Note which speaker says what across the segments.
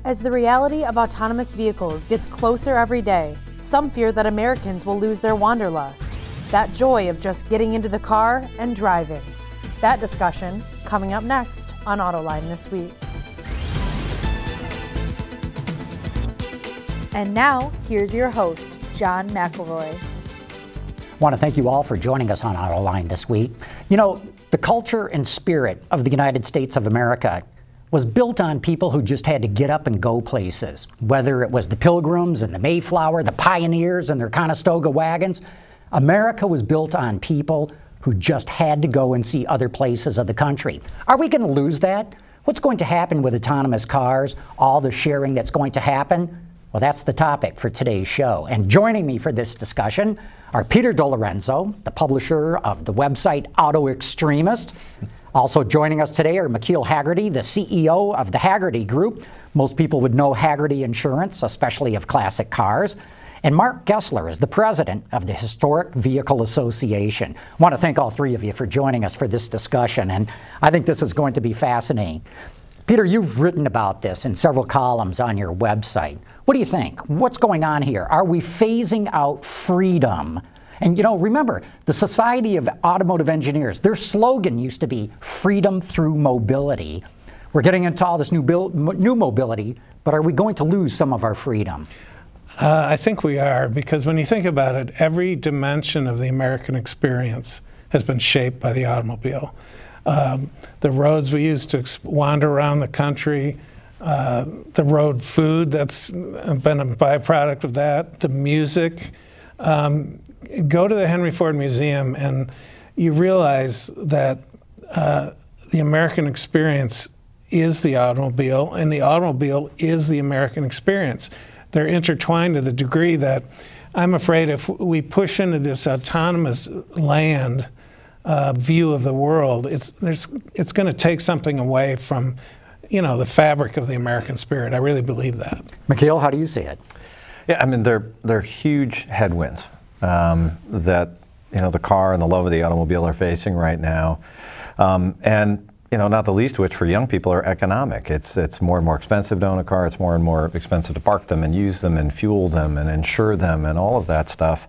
Speaker 1: As the reality of autonomous vehicles gets closer every day, some fear that Americans will lose their wanderlust, that joy of just getting into the car and driving. That discussion coming up next on Autoline This Week. And now, here's your host, John McElroy.
Speaker 2: I want to thank you all for joining us on Autoline this week. You know, the culture and spirit of the United States of America was built on people who just had to get up and go places. Whether it was the Pilgrims and the Mayflower, the pioneers and their Conestoga wagons, America was built on people who just had to go and see other places of the country. Are we going to lose that? What's going to happen with autonomous cars? All the sharing that's going to happen? Well, that's the topic for today's show. And joining me for this discussion are Peter DeLorenzo, the publisher of the website Auto Extremist. Also joining us today are McKeel Hagerty, the CEO of the Hagerty Group. Most people would know Hagerty Insurance, especially of classic cars. And Mark Gessler is the president of the Historic Vehicle Association. I want to thank all three of you for joining us for this discussion, and I think this is going to be fascinating. Peter, you've written about this in several columns on your website. What do you think? What's going on here? Are we phasing out freedom? And you know, remember, the Society of Automotive Engineers, their slogan used to be freedom through mobility. We're getting into all this new mobility, but are we going to lose some of our freedom?
Speaker 3: I think we are, because when you think about it, every dimension of the American experience has been shaped by the automobile. The roads we use to wander around the country, the road food that's been a byproduct of that, the music. Go to the Henry Ford Museum and you realize that the American experience is the automobile, and the automobile is the American experience. They're intertwined to the degree that I'm afraid if we push into this autonomous land view of the world, it's going to take something away from, you know, the fabric of the American spirit. I really believe that.
Speaker 2: McKeel, how do you see it?
Speaker 4: Yeah, I mean, they're huge headwinds that, you know, the car and the love of the automobile are facing right now, and you know, not the least of which for young people are economic. It's more and more expensive to own a car. It's more and more expensive to park them and use them and fuel them and insure them and all of that stuff.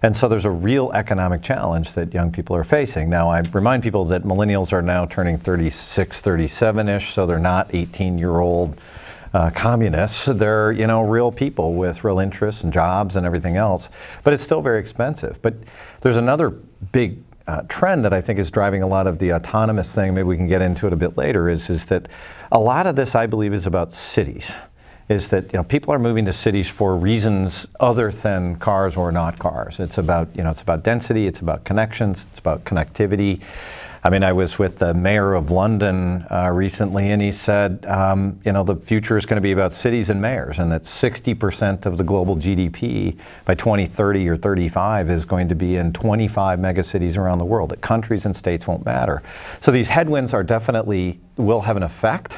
Speaker 4: And so there's a real economic challenge that young people are facing. Now, I remind people that millennials are now turning 36, 37-ish, so they're not 18-year-old communists. They're, you know, real people with real interests and jobs and everything else. But it's still very expensive. But there's another big trend that I think is driving a lot of the autonomous thing, maybe we can get into it a bit later, is that a lot of this, I believe, is about cities. Is that, you know, people are moving to cities for reasons other than cars or not cars. It's about, you know, it's about density, it's about connections, it's about connectivity. I mean, I was with the mayor of London recently, and he said, you know, the future is going to be about cities and mayors, and that 60% of the global GDP by 2030 or 35 is going to be in 25 megacities around the world. That countries and states won't matter. So these headwinds are definitely, will have an effect.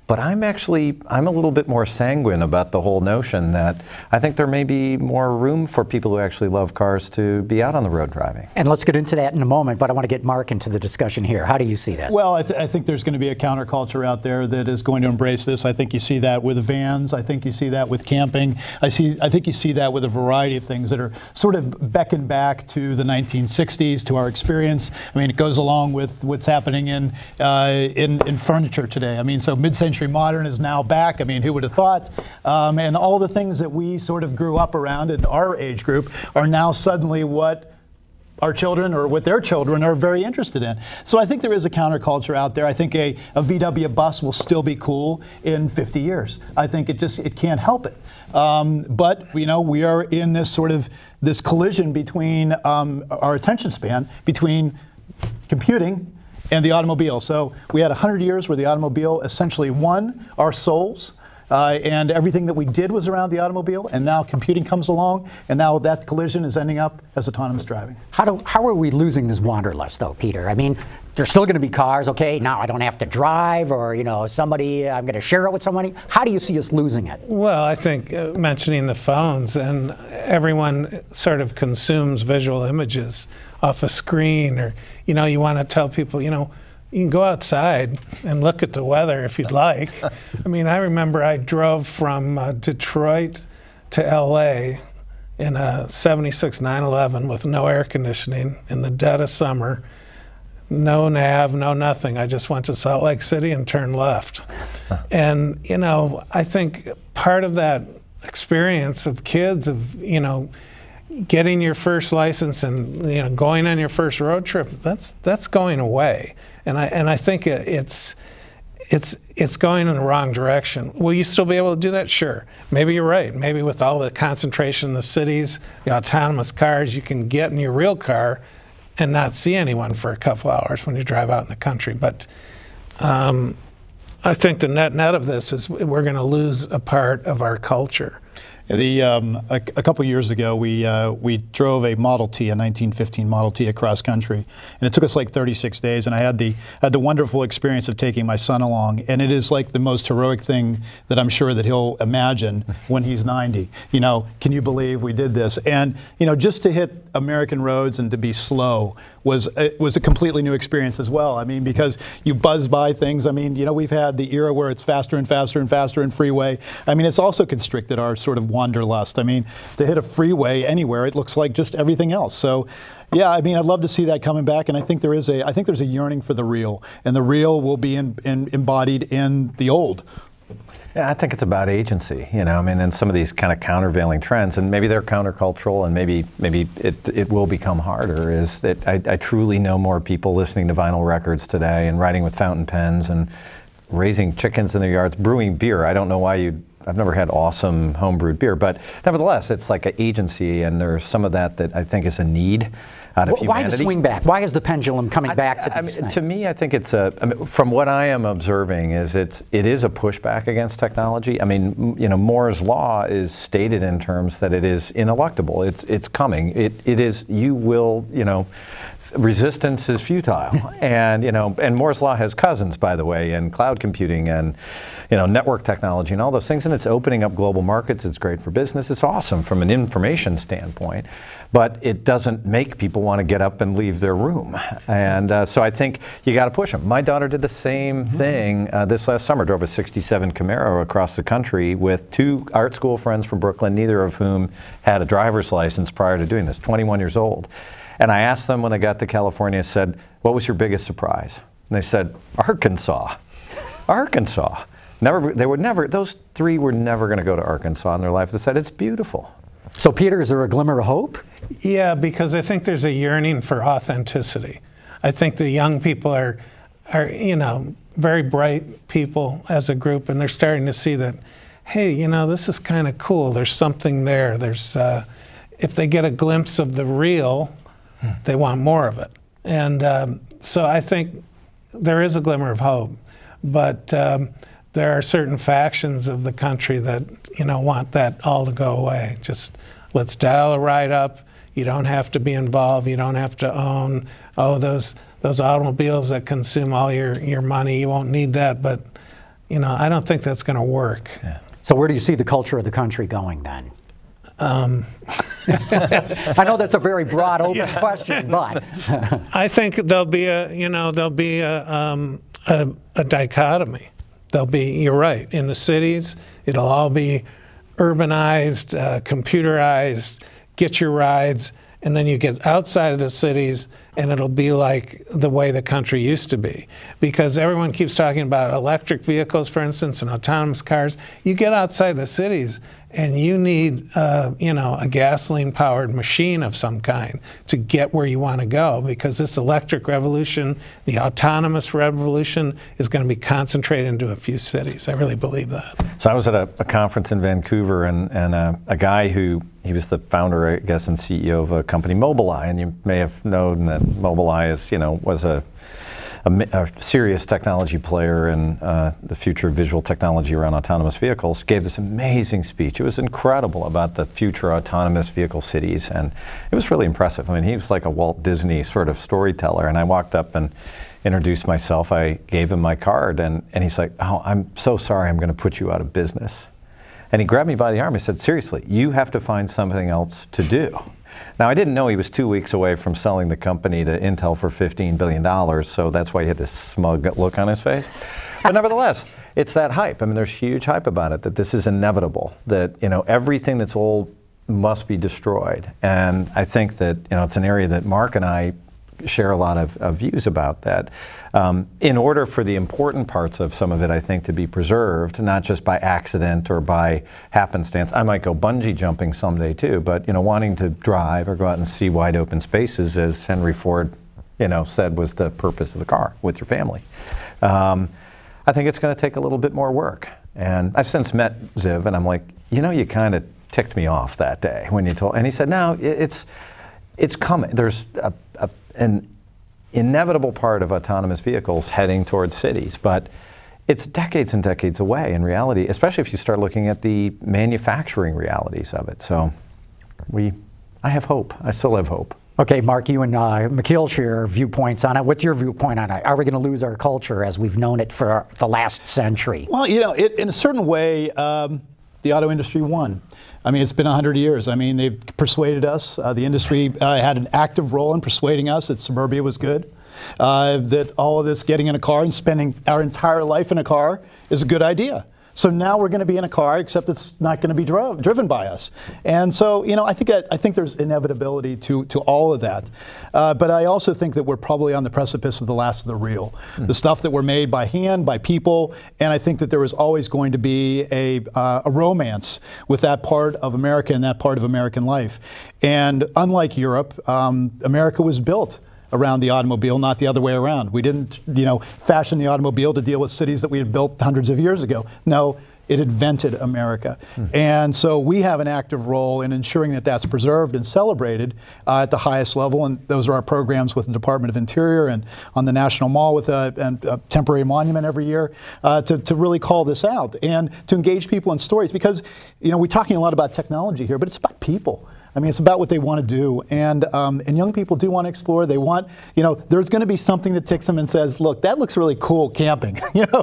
Speaker 4: But I'm a little bit more sanguine about the whole notion that I think there may be more room for people who actually love cars to be out on the road driving.
Speaker 2: And let's get into that in a moment, but I want to get Mark into the discussion here. How do you see this?
Speaker 5: Well, I think there's going to be a counterculture out there that is going to embrace this. I think you see that with vans. I think you see that with camping. I think you see that with a variety of things that are sort of beckoned back to the 1960s, to our experience. I mean, it goes along with what's happening in furniture today. I mean, so mid-century modern is now back. I mean, who would have thought? And all the things that we sort of grew up around in our age group are now suddenly what our children or what their children are very interested in. So I think there is a counterculture out there. I think a VW bus will still be cool in 50 years. I think it can't help it. But you know, we are in this sort of this collision between our attention span between computing and the automobile. So we had 100 years where the automobile essentially won our souls, and everything that we did was around the automobile, and now computing comes along, and now that collision is ending up as autonomous driving.
Speaker 2: How are we losing this wanderlust, though, Peter? I mean, there's still going to be cars, okay, now I don't have to drive, or, you know, I'm going to share it with somebody. How do you see us losing it?
Speaker 3: Well, I think mentioning the phones, and everyone sort of consumes visual images off a screen, or, you know, you want to tell people, you know, you can go outside and look at the weather if you'd like. I mean, I remember I drove from Detroit to LA in a 76 911 with no air conditioning in the dead of summer. No nav, no nothing. I just went to Salt Lake City and turned left. And, you know, I think part of that experience of kids, of, you know, getting your first license and, you know, going on your first road trip, that's going away. And I think it's going in the wrong direction. Will you still be able to do that? Sure. Maybe you're right. Maybe with all the concentration in the cities, the autonomous cars, you can get in your real car and not see anyone for a couple hours when you drive out in the country. But I think the net of this is we're going to lose a part of our culture.
Speaker 5: A couple years ago, we drove a Model T, a 1915 Model T, across country, and it took us like 36 days. And I had the wonderful experience of taking my son along, and it is like the most heroic thing that I'm sure that he'll imagine when he's 90. You know, can you believe we did this? And you know, just to hit American roads and to be slow was a completely new experience as well. I mean, because you buzz by things. I mean, you know, we've had the era where it's faster and faster and faster in freeway. I mean, it's also constricted our sort of wanderlust. I mean, to hit a freeway anywhere, it looks like just everything else. So, yeah, I mean, I'd love to see that coming back, and I think there's a yearning for the real, and the real will be embodied in the old.
Speaker 4: Yeah, I think it's about agency, you know. I mean, and some of these kind of countervailing trends, and maybe they're countercultural, and maybe it will become harder. Is that I truly know more people listening to vinyl records today and writing with fountain pens and raising chickens in their yards, brewing beer. I don't know why I've never had awesome homebrewed beer, but nevertheless, it's like an agency, and there's some of that I think is a need out of humanity.
Speaker 2: Why the swing back? Why is the pendulum coming back to these things?
Speaker 4: To me, I think it's from what I am observing, it is a pushback against technology. I mean, you know, Moore's law is stated in terms that it is ineluctable. It's coming. It is. You will. You know, resistance is futile. And you know, and Moore's law has cousins, by the way, in cloud computing and, you know, network technology and all those things. And it's opening up global markets. It's great for business. It's awesome from an information standpoint. But it doesn't make people want to get up and leave their room. And so I think you got to push them. My daughter did the same thing this last summer, drove a 67 Camaro across the country with 2 art school friends from Brooklyn, neither of whom had a driver's license prior to doing this, 21 years old. And I asked them when they got to California, I said, what was your biggest surprise? And they said, Arkansas. Arkansas. Those 3 were never going to go to Arkansas in their life. They said, it's beautiful.
Speaker 2: So, Peter, is there a glimmer of hope?
Speaker 3: Yeah, because I think there's a yearning for authenticity. I think the young people are you know, very bright people as a group, and they're starting to see that, hey, you know, this is kind of cool. There's something there. There's, if they get a glimpse of the real, they want more of it. And so I think there is a glimmer of hope, but there are certain factions of the country that, you know, want that all to go away. Just let's dial a ride up. You don't have to be involved. You don't have to own, those automobiles that consume all your money. You won't need that. But, you know, I don't think that's going to work.
Speaker 2: Yeah. So where do you see the culture of the country going then? I know that's a very broad, open question, but
Speaker 3: I think there'll be a dichotomy. You're right, in the cities, it'll all be urbanized, computerized, get your rides, and then you get outside of the cities and it'll be like the way the country used to be. Because everyone keeps talking about electric vehicles, for instance, and autonomous cars. You get outside the cities and you need, you know, a gasoline-powered machine of some kind to get where you want to go, because this electric revolution, the autonomous revolution, is going to be concentrated into a few cities. I really believe that.
Speaker 4: So I was at a conference in Vancouver, and a guy he was the founder, I guess, and CEO of a company, Mobileye, and you may have known that Mobileye is, you know, was a serious technology player in the future of visual technology around autonomous vehicles, gave this amazing speech. It was incredible about the future autonomous vehicle cities, and it was really impressive. I mean, he was like a Walt Disney sort of storyteller, and I walked up and introduced myself. I gave him my card, and he's like, oh, I'm so sorry, I'm going to put you out of business. And he grabbed me by the arm and said, seriously, you have to find something else to do. Now, I didn't know he was 2 weeks away from selling the company to Intel for $15 billion, so that's why he had this smug look on his face. But nevertheless, it's that hype. I mean, there's huge hype about it, that this is inevitable, that, you know, everything that's old must be destroyed. And I think that, you know, it's an area that Mark and I share a lot of views about that. In order for the important parts of some of it, I think, to be preserved, not just by accident or by happenstance. I might go bungee jumping someday too, but, you know, wanting to drive or go out and see wide open spaces, as Henry Ford, you know, said was the purpose of the car with your family. I think it's going to take a little bit more work. And I've since met Ziv, and I'm like, you know, you kind of ticked me off that day when you told, and he said, no, it's coming. There's an inevitable part of autonomous vehicles heading towards cities, but it's decades and decades away in reality, especially if you start looking at the manufacturing realities of it. So I have hope. I still have hope.
Speaker 2: Okay, Mark, you and McKeel share viewpoints on it. What's your viewpoint on it? Are we going to lose our culture as we've known it for the last century?
Speaker 5: Well, you know, in a certain way, the auto industry won. I mean, it's been 100 years. I mean, they've persuaded us. The industry had an active role in persuading us that suburbia was good, that all of this getting in a car and spending our entire life in a car is a good idea. So now we're going to be in a car, except it's not going to be driven by us. And so, you know, I think there's inevitability to all of that. But I also think that we're probably on the precipice of the last of the real. The stuff that were made by hand, by people, and I think that there was always going to be a romance with that part of America and that part of American life. And unlike Europe, America was built around the automobile, not the other way around. We didn't, you know, fashion the automobile to deal with cities that we had built hundreds of years ago. No, it invented America. And so we have an active role in ensuring that that's preserved and celebrated at the highest level. And those are our programs with the Department of Interior and on the National Mall with a temporary monument every year to really call this out and to engage people in stories. Because, you know, we're talking a lot about technology here, but it's about people. I mean, it's about what they want to do, and young people do want to explore. They want, you know, there's going to be something that ticks them and says, "Look, that looks really cool camping," you know,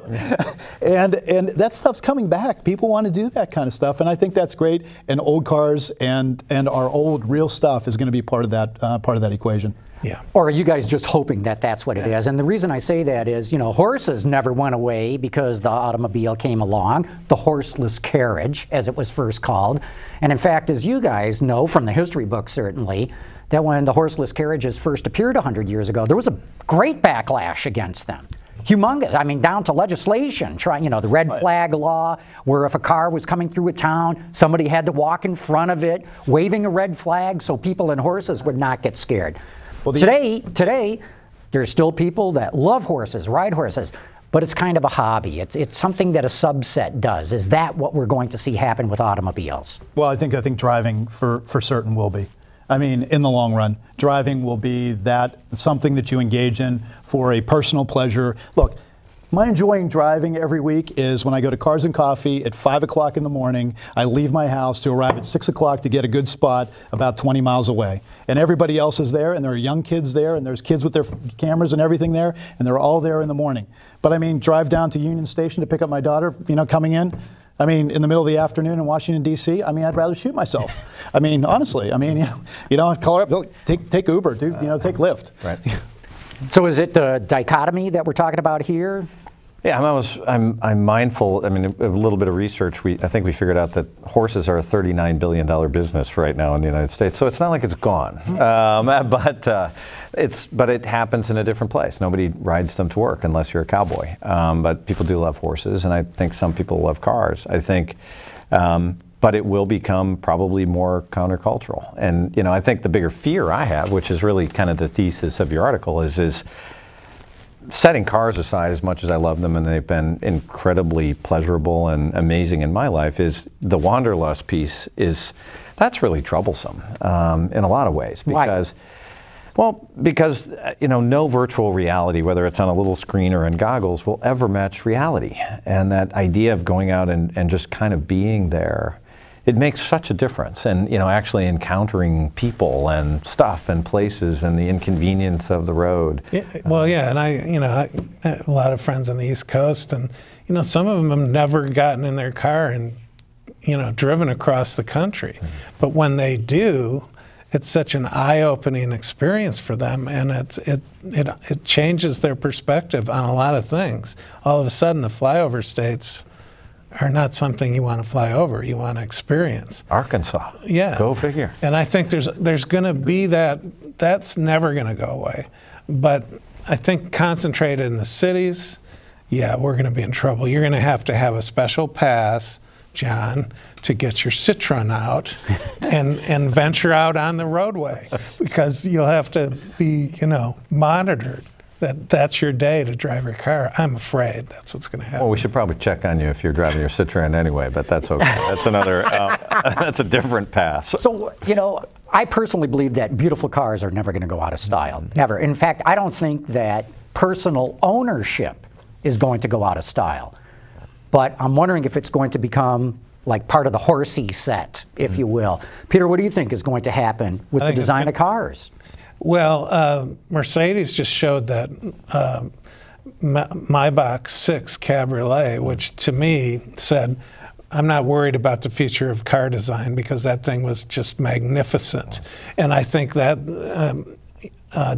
Speaker 5: and that stuff's coming back. People want to do that kind of stuff, and I think that's great. And old cars and our old real stuff is going to be part of that equation.
Speaker 3: Yeah.
Speaker 2: Or are you guys just hoping that that's what it is? And the reason I say that is, you know, horses never went away because the automobile came along, the horseless carriage, as it was first called. And in fact, as you guys know from the history books certainly, that when the horseless carriages first appeared 100 years ago, there was a great backlash against them. Humongous. I mean, down to legislation, you know, the red flag law, where if a car was coming through a town, somebody had to walk in front of it, waving a red flag so people in horses would not get scared. Well, today, there's still people that love horses, ride horses, but it's kind of a hobby. It's something that a subset does. Is that what we're going to see happen with automobiles?
Speaker 5: Well, I think driving for certain will be. I mean, in the long run, driving will be something that you engage in for a personal pleasure. Look, my enjoying driving every week is when I go to Cars and Coffee at 5 o'clock in the morning. I leave my house to arrive at 6 o'clock to get a good spot about 20 miles away. And everybody else is there, and there are young kids there, and there's kids with their cameras and everything there, and they're all there in the morning. But I mean, drive down to Union Station to pick up my daughter, you know, coming in. I mean, in the middle of the afternoon in Washington, D.C., I mean, I'd rather shoot myself. I mean, honestly, I mean, you know, call her up, take Uber, dude, you know, take Lyft.
Speaker 4: Right.
Speaker 2: So is it the dichotomy that we're talking about here?
Speaker 4: Yeah, I'm mindful. I mean, a little bit of research. I think we figured out that horses are a $39 billion business right now in the United States. So it's not like it's gone, but it happens in a different place. Nobody rides them to work unless you're a cowboy. But people do love horses, and I think some people love cars. I think, but it will become probably more countercultural. And you know, I think the bigger fear I have, which is really kind of the thesis of your article, is setting cars aside, as much as I love them and they've been incredibly pleasurable and amazing in my life, is the Wanderlust piece. That's really troublesome in a lot of ways. Because,
Speaker 2: why?
Speaker 4: Well, because you know, no virtual reality, whether it's on a little screen or in goggles, will ever match reality. And that idea of going out and just kind of being there, it makes such a difference. And you know, actually encountering people and stuff and places and the inconvenience of the road.
Speaker 3: Yeah, well, yeah, and I have a lot of friends on the East Coast, and you know, some of them have never gotten in their car and, you know, driven across the country. But when they do, it's such an eye-opening experience for them, and it changes their perspective on a lot of things. All of a sudden, the flyover states are not something you want to fly over, you want to experience.
Speaker 4: Arkansas.
Speaker 3: Yeah.
Speaker 4: Go figure.
Speaker 3: And I think there's going to be that's never going to go away. But I think concentrated in the cities, yeah, we're going to be in trouble. You're going to have a special pass, John, to get your Citroen out and venture out on the roadway, because you'll have to be, monitored. That's your day to drive your car. I'm afraid that's what's going to happen.
Speaker 4: Well, we should probably check on you if you're driving your Citroen anyway, but that's okay. That's another, that's a different pass.
Speaker 2: So, I personally believe that beautiful cars are never going to go out of style, never. In fact, I don't think that personal ownership is going to go out of style. But I'm wondering if it's going to become like part of the horsey set, if you will. Peter, what do you think is going to happen with the design of cars?
Speaker 3: Well, Mercedes just showed that Maybach 6 Cabriolet, which to me said, I'm not worried about the future of car design, because that thing was just magnificent. And I think that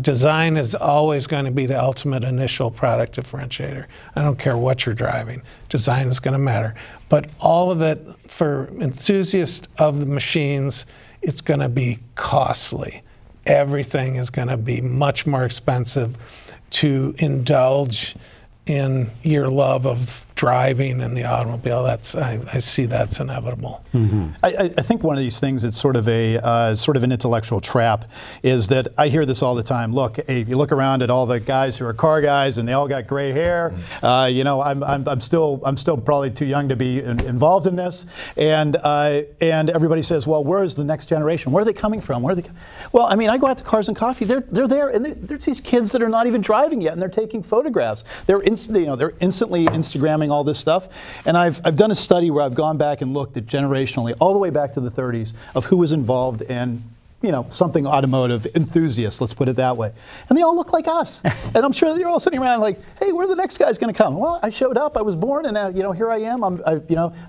Speaker 3: design is always going to be the ultimate initial product differentiator. I don't care what you're driving. Design is going to matter. But all of it, for enthusiasts of the machines, it's going to be costly. Everything is going to be much more expensive to indulge in your love of driving in the automobile. I see that's inevitable.
Speaker 5: Mm-hmm. I think one of these things that's sort of an intellectual trap is that I hear this all the time. Look, if you look around at all the guys who are car guys and they all got gray hair, I'm still probably too young to be involved in this, and everybody says, well, where is the next generation? Where are they coming from? Well, I mean, I go out to Cars and Coffee. They're there, and there's these kids that are not even driving yet, and they're taking photographs. They're instantly Instagramming all this stuff. And I've done a study where I've gone back and looked at generationally, all the way back to the 30s, of who was involved in something automotive enthusiasts, let's put it that way. And they all look like us. And I'm sure they're all sitting around like, hey, where are the next guys going to come? Well, I showed up, I was born, and here I am. I'm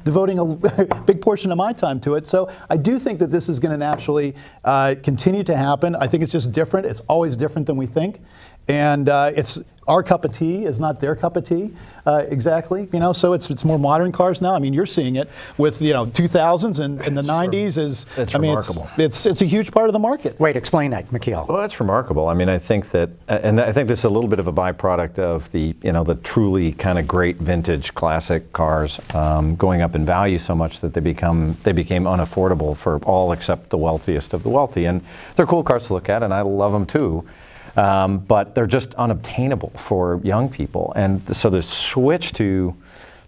Speaker 5: devoting a big portion of my time to it. So I do think that this is going to naturally continue to happen. I think it's just different. It's always different than we think. And it's our cup of tea is not their cup of tea, exactly. So it's more modern cars now. I mean, you're seeing it with 2000s and the 90s.
Speaker 4: It's remarkable.
Speaker 5: It's a huge part of the market.
Speaker 2: Wait, explain that, McKeel.
Speaker 4: Well, that's remarkable. I mean, I think that, and I think this is a little bit of a byproduct of the the truly kind of great vintage classic cars going up in value so much that they became unaffordable for all except the wealthiest of the wealthy. And they're cool cars to look at, and I love them too. But they're just unobtainable for young people. And so the switch to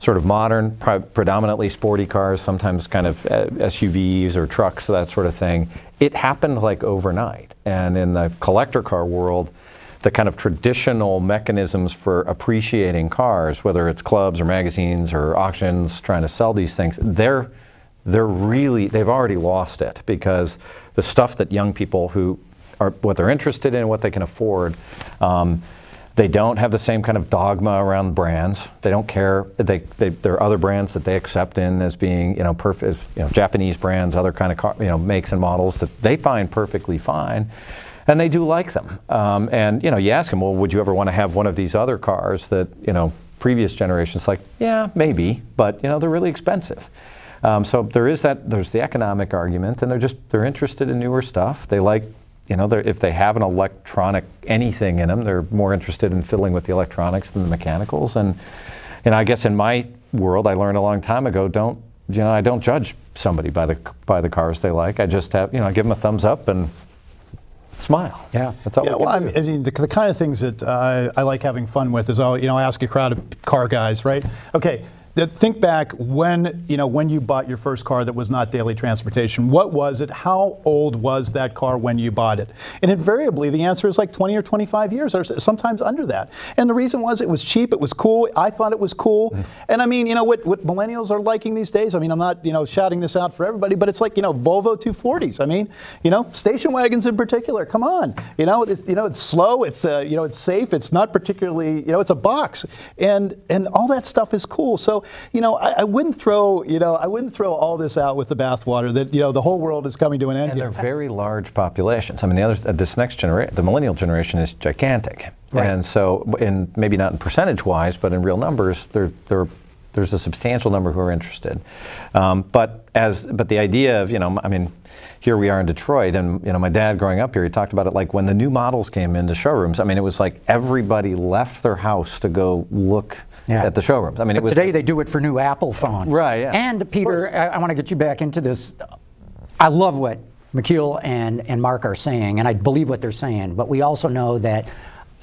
Speaker 4: sort of modern, predominantly sporty cars, sometimes kind of SUVs or trucks, that sort of thing, it happened like overnight. And in the collector car world, the kind of traditional mechanisms for appreciating cars, whether it's clubs or magazines or auctions trying to sell these things, they've already lost it, because the stuff that young people who are what they're interested in, what they can afford. They don't have the same kind of dogma around brands. They don't care. There are other brands that they accept in as being, perfect, Japanese brands, other kind of car, makes and models that they find perfectly fine, and they do like them. And you ask them, well, would you ever want to have one of these other cars that previous generations? Like, yeah, maybe, but they're really expensive. So there's the economic argument, and they're interested in newer stuff. They like. If they have an electronic anything in them, they're more interested in fiddling with the electronics than the mechanicals. And I guess in my world, I learned a long time ago, I don't judge somebody by the cars they like. I just have, I give them a thumbs up and smile. Yeah, that's all. Yeah,
Speaker 5: well, I mean, the kind of things that I like having fun with is, I ask a crowd of car guys, right? Okay. Think back when you bought your first car that was not daily transportation. What was it? How old was that car when you bought it? And invariably, the answer is like 20 or 25 years, or sometimes under that. And the reason was it was cheap, it was cool. I thought it was cool. And I mean, what millennials are liking these days. I mean, I'm not shouting this out for everybody, but it's like Volvo 240s. I mean, station wagons in particular. Come on, it's slow. It's it's safe. It's not particularly it's a box, and all that stuff is cool. So I wouldn't throw, all this out with the bathwater that, the whole world is coming to an end
Speaker 4: And
Speaker 5: here.
Speaker 4: they're very large populations. I mean, this next generation, the millennial generation, is gigantic.
Speaker 2: Right.
Speaker 4: And so, maybe not in percentage-wise, but in real numbers, there's a substantial number who are interested. But the idea of, I mean, here we are in Detroit, and my dad growing up here, he talked about it like when the new models came into showrooms. I mean, it was like everybody left their house to go look at the showrooms. I mean,
Speaker 2: today they do it for new Apple phones.
Speaker 4: Right. Yeah.
Speaker 2: And Peter, I want to get you back into this. I love what McKeel and Mark are saying, and I believe what they're saying. But we also know that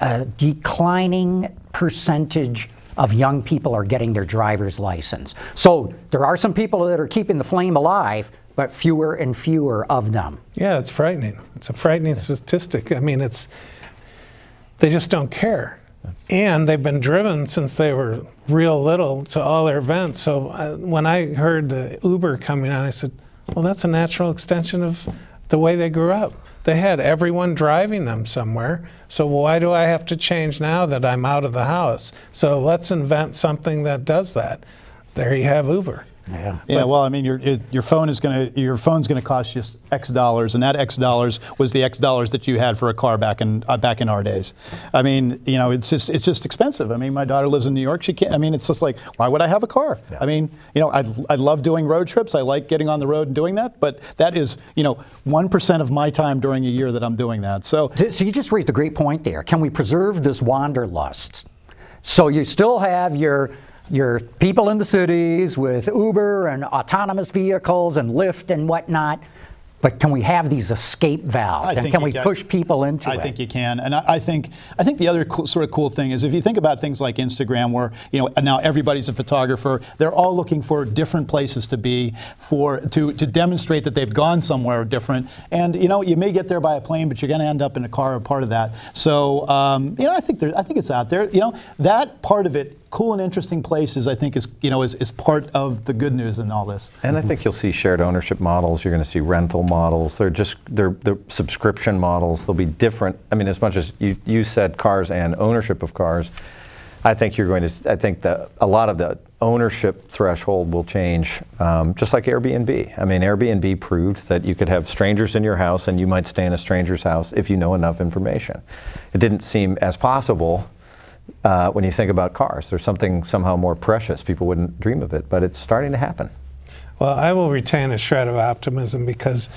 Speaker 2: a declining percentage of young people are getting their driver's license. So there are some people that are keeping the flame alive, but fewer and fewer of them.
Speaker 3: Yeah, it's frightening. It's a frightening statistic. I mean, they just don't care. And they've been driven since they were real little to all their events. So when I heard the Uber coming on, I said, well, that's a natural extension of the way they grew up. They had everyone driving them somewhere. So why do I have to change now that I'm out of the house? So let's invent something that does that. There you have Uber.
Speaker 2: Yeah.
Speaker 5: Yeah. Well, I mean, your phone's gonna cost you X dollars, and that X dollars was the X dollars that you had for a car back in our days. I mean, it's just expensive. I mean, my daughter lives in New York. She can't. I mean, it's just like, why would I have a car? Yeah. I mean, I love doing road trips. I like getting on the road and doing that. But that is, 1% of my time during a year that I'm doing that. So
Speaker 2: you just raised a great point there. Can we preserve this wanderlust? So you still have your people in the cities with Uber and autonomous vehicles and Lyft and whatnot, but can we have these escape valves? And can we push people into it?
Speaker 5: I think you can. And I think the other sort of cool thing is if you think about things like Instagram, where now everybody's a photographer, they're all looking for different places to be to demonstrate that they've gone somewhere different. And you may get there by a plane, but you're going to end up in a car or part of that. So I think it's out there. That part of it. Cool and interesting places, I think, is part of the good news in all this.
Speaker 4: And I think you'll see shared ownership models. You're going to see rental models. They're subscription models. They'll be different. I mean, as much as you said cars and ownership of cars, I think that a lot of the ownership threshold will change, just like Airbnb. I mean, Airbnb proved that you could have strangers in your house, and you might stay in a stranger's house if you know enough information. It didn't seem as possible. When you think about cars, there's something somehow more precious. People wouldn't dream of it, but it's starting to happen.
Speaker 3: Well, I will retain a shred of optimism because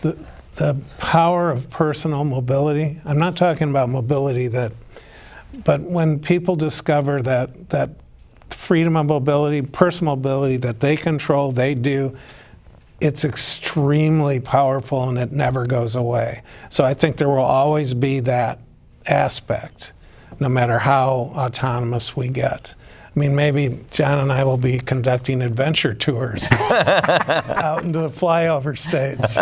Speaker 3: the power of personal mobility, I'm not talking about mobility but when people discover that freedom of mobility, personal mobility that they control, they do, it's extremely powerful and it never goes away. So I think there will always be that aspect, no matter how autonomous we get. I mean, maybe John and I will be conducting adventure tours out into the flyover states.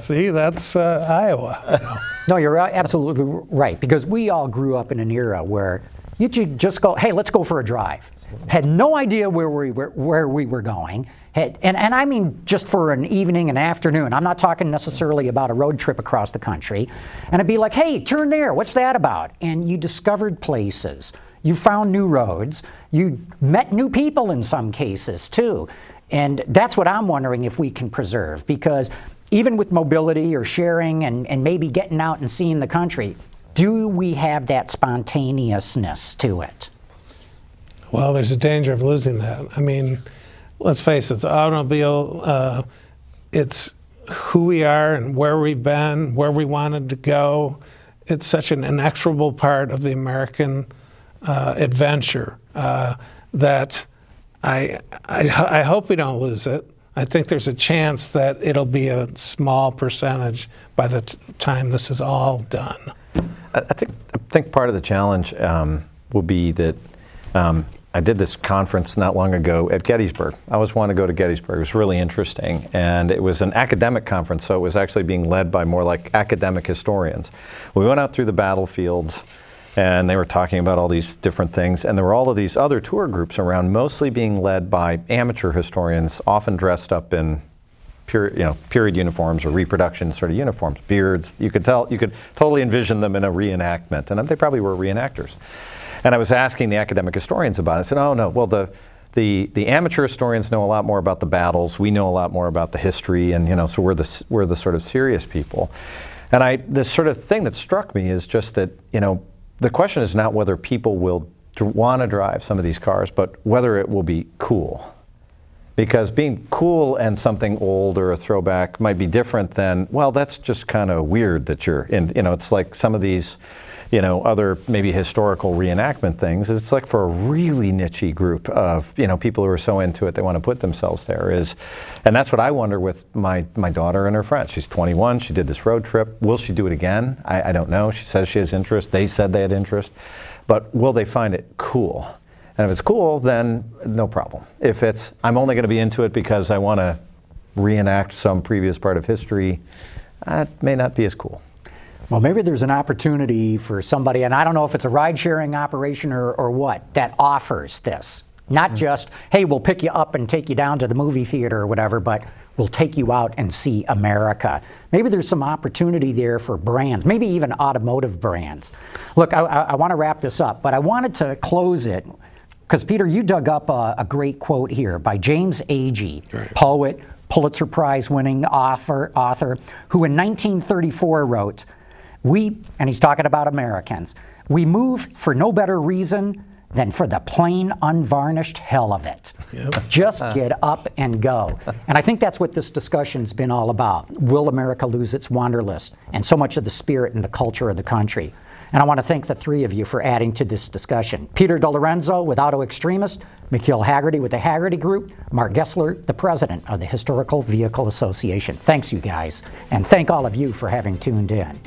Speaker 3: See, that's Iowa.
Speaker 2: No, you're absolutely right, because we all grew up in an era where you could just go, hey, let's go for a drive. Had no idea where we were going. And I mean just for an evening and afternoon. I'm not talking necessarily about a road trip across the country. And it'd be like, hey, turn there. What's that about? And you discovered places. You found new roads. You met new people in some cases, too. And that's what I'm wondering if we can preserve. Because even with mobility or sharing and maybe getting out and seeing the country, do we have that spontaneousness to it?
Speaker 3: Well, there's a danger of losing that. I mean, let's face it, the automobile, it's who we are and where we've been, where we wanted to go. It's such an inexorable part of the American adventure that I hope we don't lose it. I think there's a chance that it'll be a small percentage by the time this is all done.
Speaker 4: I think part of the challenge will be that I did this conference not long ago at Gettysburg. I always wanted to go to Gettysburg. It was really interesting. And it was an academic conference, so it was actually being led by more like academic historians. We went out through the battlefields, and they were talking about all these different things. And there were all of these other tour groups around, mostly being led by amateur historians, often dressed up in period uniforms or reproduction sort of uniforms, beards. You could totally envision them in a reenactment. And they probably were reenactors. And I was asking the academic historians about it. I said, oh, no, well, the the amateur historians know a lot more about the battles. We know a lot more about the history, and so we're the sort of serious people. And this sort of thing that struck me is just that the question is not whether people will want to drive some of these cars, but whether it will be cool. Because being cool and something old or a throwback might be different than, well, that's just kind of weird that you're in. It's like some of these, other maybe historical reenactment things. It's like for a really niche group of, people who are so into it, they want to put themselves there. And that's what I wonder with my daughter and her friends. She's 21. She did this road trip. Will she do it again? I don't know. She says she has interest. They said they had interest. But will they find it cool? And if it's cool, then no problem. If it's, I'm only going to be into it because I want to reenact some previous part of history, that may not be as cool.
Speaker 2: Well, maybe there's an opportunity for somebody, and I don't know if it's a ride-sharing operation or what, that offers this. Not just, hey, we'll pick you up and take you down to the movie theater or whatever, but we'll take you out and see America. Maybe there's some opportunity there for brands, maybe even automotive brands. Look, I want to wrap this up, but I wanted to close it because, Peter, you dug up a great quote here by James Agee, right, poet, Pulitzer Prize-winning author, who in 1934 wrote, and he's talking about Americans, we move for no better reason than for the plain, unvarnished hell of it. Yep. Just get up and go. And I think that's what this discussion's been all about. Will America lose its wanderlust? And so much of the spirit and the culture of the country. And I want to thank the three of you for adding to this discussion. Peter DeLorenzo with Auto Extremist, McKeel Hagerty with the Hagerty Group, Mark Gessler, the president of the Historical Vehicle Association. Thanks, you guys. And thank all of you for having tuned in.